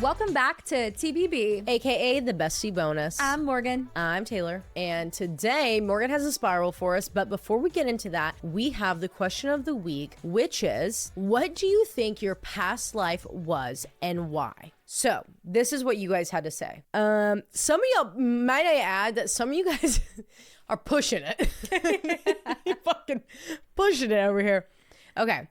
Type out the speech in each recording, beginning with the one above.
Welcome back to TBB, aka the bestie bonus. I'm Morgan. I'm Taylor. And today, Morgan has a spiral for us. But before we get into that, we have the question of the week, which is, what do you think your past life was and why? So this is what you guys had to say. Some of y'all, might I add that some of you guys are pushing it. You're fucking pushing it over here. Okay.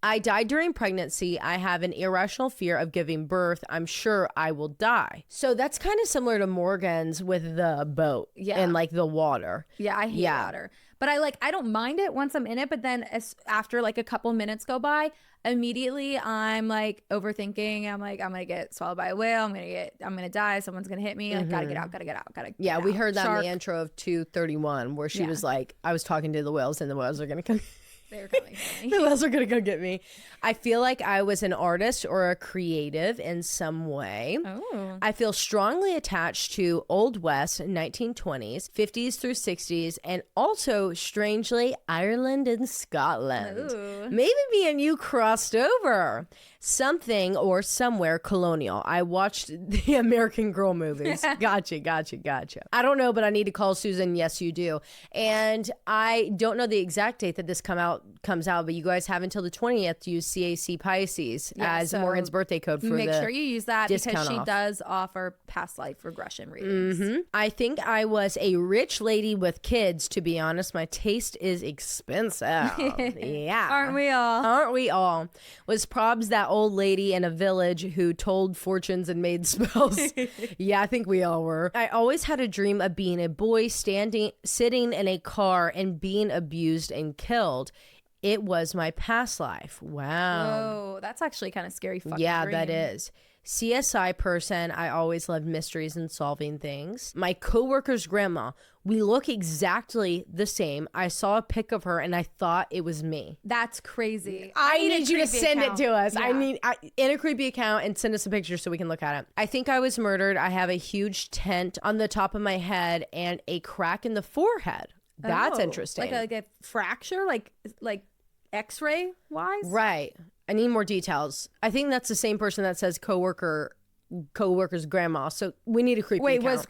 I died during pregnancy. I have an irrational fear of giving birth. I'm sure I will die. So that's kind of similar to Morgan's with the boat and like the water. Yeah, I hate water. But I don't mind it once I'm in it. But then after like a couple minutes go by, immediately I'm like overthinking. I'm like, I'm going to get swallowed by a whale. I'm going to die. Someone's going to hit me. Like, gotta get out. Yeah, we heard that in the intro of 231 where she was like, I was talking to the whales and the whales are going to come. They were coming for me. The whales are going to go get me. I feel like I was an artist or a creative in some way. Oh. I feel strongly attached to Old West, 1920s, 50s through 60s, and also, strangely, Ireland and Scotland. Ooh. Maybe me and you crossed over. Something or somewhere colonial. I watched the American Girl movies. Gotcha. I don't know, but I need to call Susan. Yes, you do. And I don't know the exact date that this comes out, but you guys have until the 20th to use CAC Pisces as Morgan's birthday code for make sure you use that because she off. Does offer past life regression readings. Mm-hmm. I think I was a rich lady with kids. To be honest, my taste is expensive. Yeah. Aren't we all? Was probs that old lady in a village who told fortunes and made spells. Yeah, I think we all were. I always had a dream of being a boy sitting in a car and being abused and killed. It was my past life. Wow. Whoa, that's actually kind of scary fucking dream. That is. CSI person, I always loved mysteries and solving things. My coworker's grandma, we look exactly the same. I saw a pic of her and I thought it was me. That's crazy. I need you to send account. it to us. Yeah. In a creepy account and send us a picture so we can look at it. I think I was murdered. I have a huge tent on the top of my head and a crack in the forehead. That's interesting. Like a fracture, like X-ray wise? Right. I need more details. I think that's the same person that says coworker's grandma. So we need a creepy account.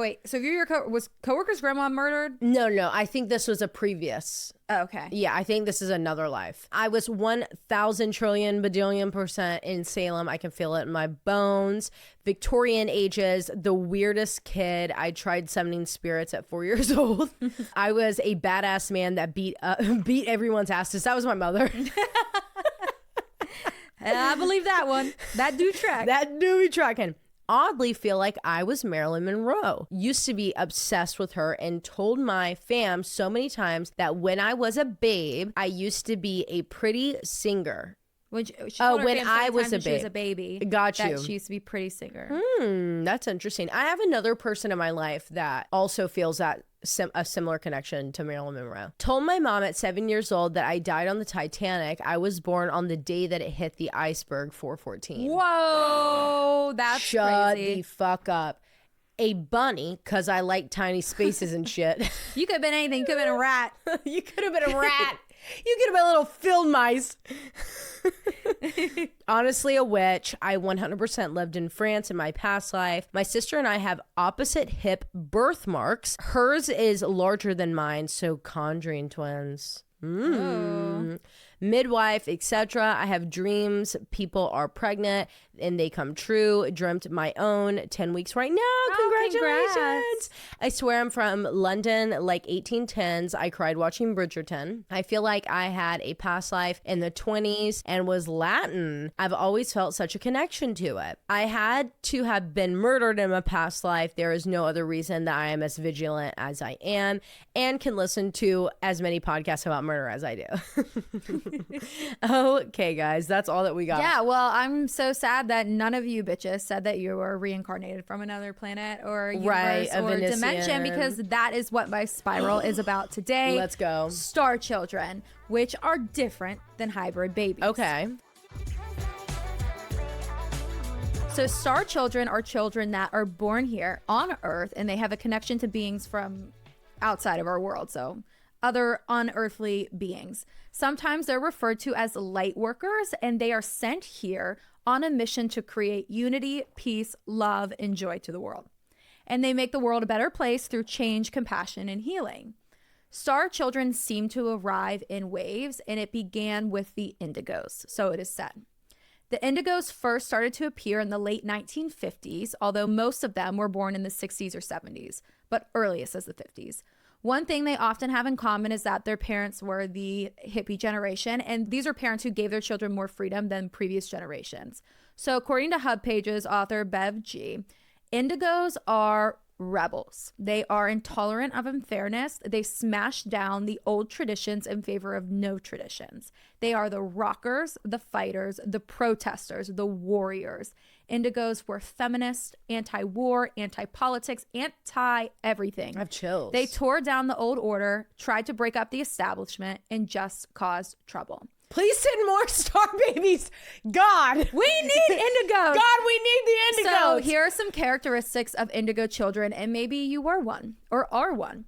Wait. So if was coworker's grandma murdered? No. I think this was a previous. Oh, okay. Yeah, I think this is another life. I was 1,000 trillion badillion % in Salem. I can feel it in my bones. Victorian ages, the weirdest kid. I tried summoning spirits at 4 years old. I was a badass man that beat everyone's asses. That was my mother. I believe that one. That do track. That do be tracking. Oddly feel like I was Marilyn Monroe. Used to be obsessed with her and told my fam so many times that when I was a babe, I used to be a pretty singer. When I was a baby. Got you. That she used to be pretty singer. That's interesting. I have another person in my life that also feels that a similar connection to Marilyn Monroe. Told my mom at 7 years old that I died on the Titanic. I was born on the day that it hit the iceberg, 4/14. Whoa, that's Shut crazy. the fuck up. A bunny, because I like tiny spaces and shit. You could have been anything. You could have been a rat. You could have been a rat. You could have been little field mice. Honestly, a witch. I 100% lived in France in my past life. My sister and I have opposite hip birthmarks. Hers is larger than mine, so conjuring twins. Midwife, etc. I have dreams people are pregnant and they come true. Dreamt my own 10 weeks right now. Congratulations. Congrats. I swear I'm from London, like 1810s. I cried watching Bridgerton. I feel like I had a past life in the 20s and was Latin. I've always felt such a connection to it. I had to have been murdered in my past life. There is no other reason that I am as vigilant as I am and can listen to as many podcasts about murder as I do. Okay, guys, that's all that we got. Yeah, well, I'm so sad that none of you bitches said that you were reincarnated from another planet or universe or dimension, because that is what my spiral is about today. Let's go. Star children, which are different than hybrid babies. Okay. So star children are children that are born here on Earth and they have a connection to beings from outside of our world. So other unearthly beings. Sometimes they're referred to as light workers, and they are sent here on a mission to create unity, peace, love, and joy to the world. And they make the world a better place through change, compassion, and healing. Star children seem to arrive in waves, and it began with the Indigos, so it is said. The Indigos first started to appear in the late 1950s, although most of them were born in the 60s or 70s, but earliest as the 50s. One thing they often have in common is that their parents were the hippie generation, and these are parents who gave their children more freedom than previous generations. So according to HubPage's author Bev G., Indigos are rebels. They are intolerant of unfairness. They smash down the old traditions in favor of no traditions. They are the rockers, the fighters, the protesters, the warriors. Indigos were feminist, anti-war, anti-politics, anti-everything. I have chills. They tore down the old order, tried to break up the establishment, and just caused trouble. Please send more star babies. God. We need indigos. God, we need the indigos. So here are some characteristics of indigo children, and maybe you were one or are one.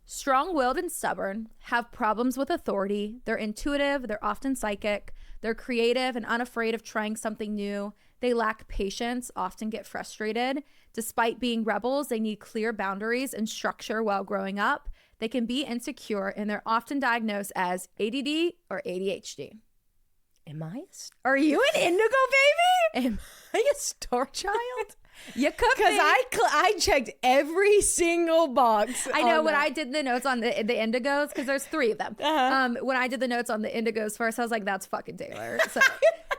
Strong-willed and stubborn, have problems with authority. They're intuitive. They're often psychic. They're creative and unafraid of trying something new. They lack patience, often get frustrated. Despite being rebels, they need clear boundaries and structure while growing up. They can be insecure, and they're often diagnosed as ADD or ADHD. Are you an indigo baby? Am I a star child? You could be. Because I checked every single box. I know when I did the notes on the Indigos, because there's 3 of them. When I did the notes on the Indigos first, I was like, that's fucking Taylor. So,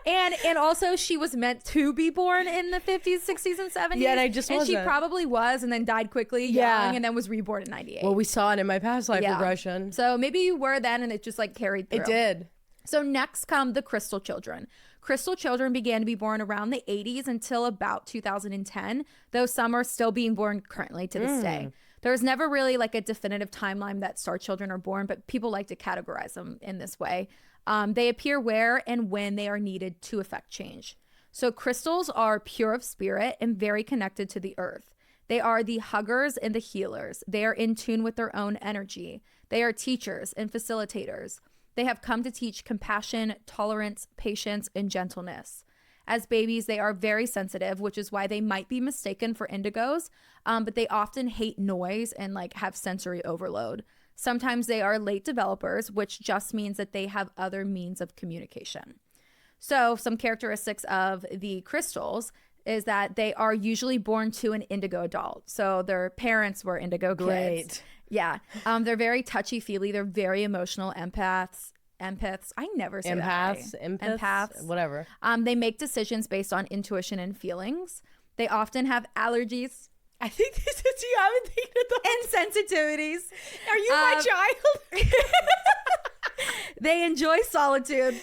and also she was meant to be born in the 50s, 60s, and 70s. Yeah, and I just wasn't. And she probably was, and then died quickly, young, and then was reborn in 98. Well, we saw it in my past life regression. So maybe you were then, and it just like carried through. It did. So next come the crystal children. Crystal children began to be born around the 80s until about 2010, though some are still being born currently to this day. There's never really like a definitive timeline that star children are born, but people like to categorize them in this way. They appear where and when they are needed to affect change. So crystals are pure of spirit and very connected to the earth. They are the huggers and the healers. They are in tune with their own energy. They are teachers and facilitators. They have come to teach compassion, tolerance, patience, and gentleness. As babies, they are very sensitive, which is why they might be mistaken for indigos, but they often hate noise and like have sensory overload. Sometimes they are late developers, which just means that they have other means of communication. So some characteristics of the crystals is that they are usually born to an indigo adult. So their parents were indigo kids. Great. Yeah. They're very touchy-feely. They're very emotional empaths. I never say empaths, that. empaths, whatever. They make decisions based on intuition and feelings. They often have allergies. I think this is you haven't taken it and sensitivities. Are you my child? They enjoy solitude.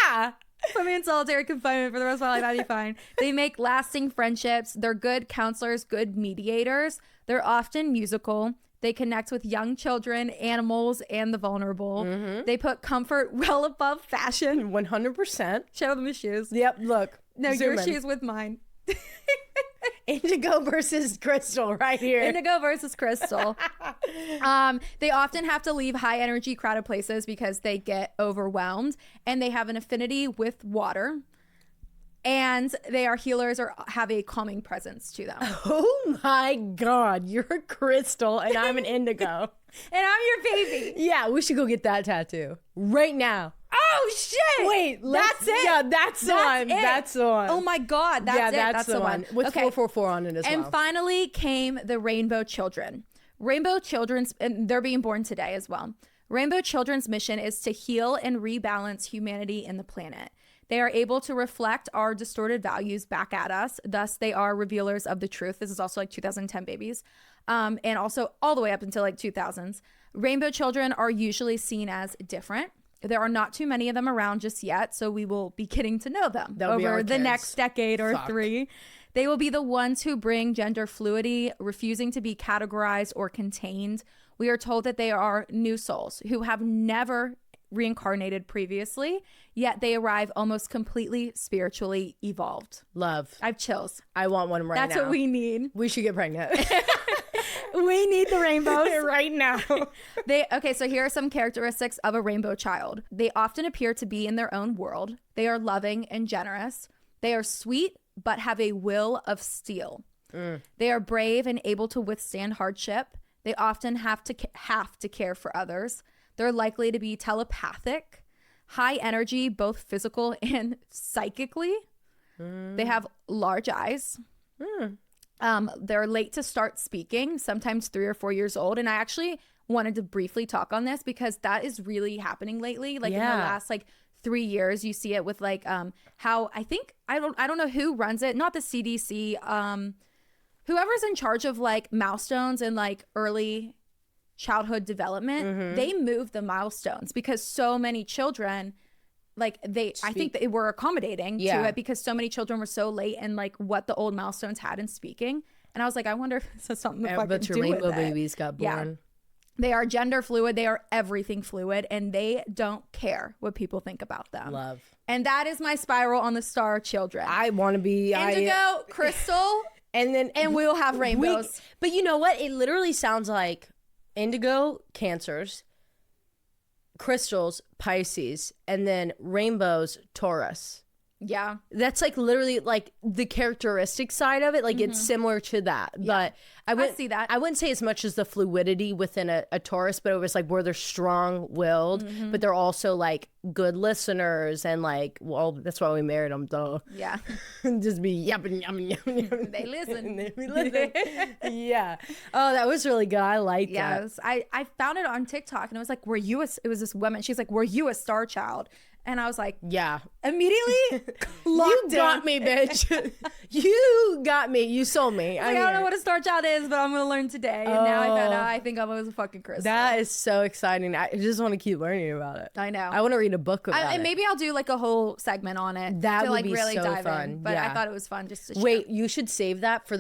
Yeah. Put me in solitary confinement for the rest of my life. I'd be fine. They make lasting friendships. They're good counselors, good mediators. They're often musical. They connect with young children, animals, and the vulnerable. They put comfort well above fashion. 100%. Show them the shoes. Yep, look. No, your shoes with mine. Indigo versus crystal right here. Indigo versus crystal. They often have to leave high energy crowded places because they get overwhelmed, and they have an affinity with water, and they are healers or have a calming presence to them. Oh my God, you're a crystal and I'm an indigo. And I'm your baby. Yeah, we should go get that tattoo right now. Oh shit! Wait, that's it. Yeah, that's the one. That's the one. Oh my God, that's it. That's the one. With 444 on it as well. And finally came the rainbow children. Rainbow children's, and they're being born today as well. Rainbow children's mission is to heal and rebalance humanity and the planet. They are able to reflect our distorted values back at us. Thus, they are revealers of the truth. This is also like 2010 babies. And also all the way up until like 2000s. Rainbow children are usually seen as different. There are not too many of them around just yet, so we will be getting to know them over the next decade or 3. They will be the ones who bring gender fluidity, refusing to be categorized or contained. We are told that they are new souls who have never reincarnated previously, yet they arrive almost completely spiritually evolved. Love. I have chills. I want one right now. That's what we need. We should get pregnant. We need the rainbows right now. Okay, so here are some characteristics of a rainbow child. They often appear to be in their own world. They are loving and generous. They are sweet, but have a will of steel. They are brave and able to withstand hardship. They often have to care for others. They're likely to be telepathic, high energy, both physical and psychically. They have large eyes. They're late to start speaking, sometimes 3 or 4 years old. And I actually wanted to briefly talk on this because that is really happening lately. Like in the last 3 years, you see it with how I don't know who runs it, not the CDC, whoever's in charge of milestones and early childhood development, they move the milestones because so many children I think they were accommodating to it because so many children were so late in what the old milestones had in speaking. And I was like, I wonder if this has something to fucking do with rainbow it. babies got born. Yeah. They are gender fluid. They are everything fluid, and they don't care what people think about them. Love. And that is my spiral on the star children. I want to be Indigo, Crystal, and we'll have rainbows. But you know what? It literally sounds like indigo, Cancers, crystals, Pisces, and then rainbows, Taurus. Yeah. That's literally the characteristic side of it. It's similar to that. Yeah. But I see that. I wouldn't say as much as the fluidity within a Taurus, but it was where they're strong-willed, but they're also good listeners and well, that's why we married them, though. Yeah. Just be yapping. They listen. They listen. Yeah. Oh, that was really good. I liked it. Yes. I found it on TikTok and it was it was this woman. She's like, were you a star child? And I was like, yeah. Immediately, you got me, bitch. You got me. You sold me. I don't know what a star child is, but I'm going to learn today. And now I found out I think I was a fucking crystal. That is so exciting. I just want to keep learning about it. I know. I want to read a book about it. And maybe I'll do a whole segment on it. That would be really so dive fun. in. But I thought it was fun just to share. Wait, you should save that for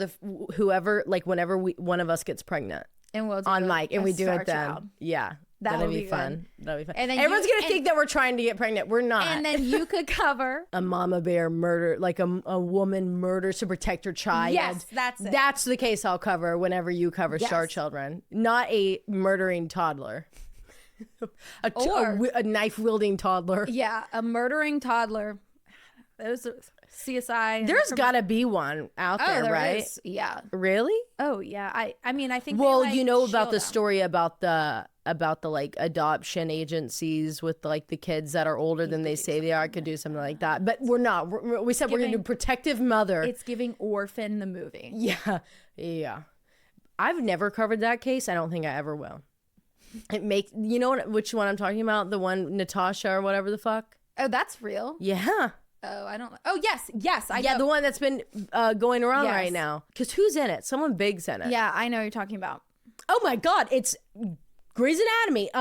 whoever, whenever one of us gets pregnant. And we'll do on mic, and we do it then. Child. Yeah. That'll be fun. That'll be fun. And then everyone's going to think that we're trying to get pregnant. We're not. And then you could cover a mama bear murder, a woman murders to protect her child. Yes, that's it. That's the case I'll cover whenever you cover star children. Not a murdering toddler. a knife-wielding toddler. Yeah, a murdering toddler. There's a CSI. There's got to be one out there, right? Is. Yeah. Really? Oh, yeah. I mean, I think. Well, you know about the story about the adoption agencies with the kids that are older than they say they are. I could do something like that, but we're not. We said we're gonna do protective mother. It's giving Orphan the movie. Yeah. I've never covered that case. I don't think I ever will. It makes which one I'm talking about? The one Natasha or whatever the fuck. Oh, that's real. Yeah. Oh, I don't. Oh, yes, I know. Yeah, the one that's been going around right now. Because who's in it? Someone big's in it. Yeah, I know what you're talking about. Oh my God, it's Grey's Anatomy.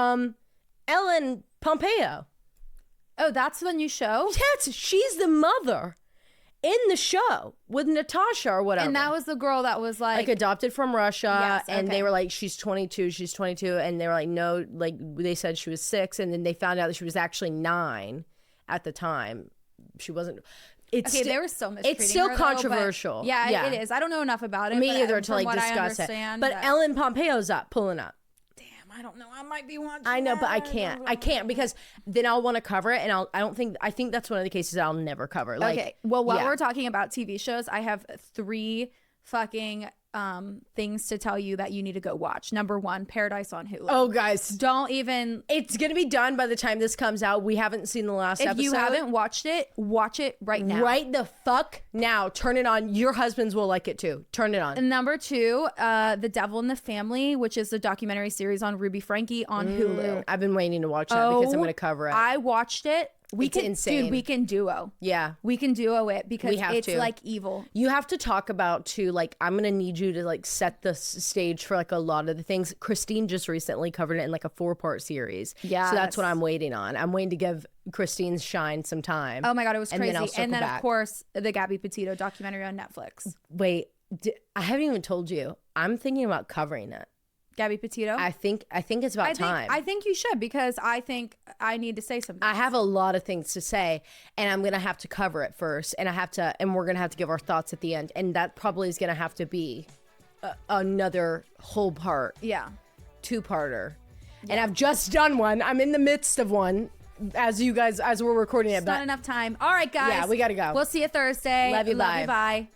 Ellen Pompeo. Oh, that's the new show? Yes, she's the mother in the show with Natasha or whatever. And that was the girl that was adopted from Russia. Yes, and they were like, she's 22. And they were like, no, they said she was 6. And then they found out that she was actually 9 at the time. She wasn't. They were still mistreating It's still her, controversial. Though, yeah, it is. I don't know enough about it. Me either to discuss it. But Ellen Pompeo's pulling up. Damn, I don't know. I might be watching. I know, but I can't because then I'll want to cover it, and I think that's one of the cases I'll never cover. Okay. Well, while we're talking about TV shows, I have 3 fucking things to tell you that you need to go watch. Number 1, Paradise on Hulu. Oh, guys, don't even. It's gonna be done by the time this comes out. We haven't seen the last episode. If you haven't watched it, watch it right now. Right the fuck now. Turn it on. Your husbands will like it too. Turn it on. And number 2, The Devil in the Family, which is a documentary series on Ruby Franke on Hulu. I've been waiting to watch that because I'm gonna cover it. I watched it. It's insane. Dude, we can duo. Yeah. We can duo it because it's evil. You have to talk about too, I'm going to need you to set the stage for a lot of the things. Christine just recently covered it in a 4-part series. Yeah. So that's what I'm waiting on. I'm waiting to give Christine's shine some time. Oh my God, it was crazy. And then back. Of course, the Gabby Petito documentary on Netflix. Wait, I haven't even told you. I'm thinking about covering it. Gabby Petito? I think it's about time. I think you should because I think I need to say something. I have a lot of things to say and I'm going to have to cover it first and we're going to have to give our thoughts at the end. And that probably is going to have to be another whole part. Yeah. 2-parter. Yeah. And I've just done one. I'm in the midst of one. as we're recording it. It's not enough time. All right, guys. Yeah, we gotta go. We'll see you Thursday. Love you, Bye.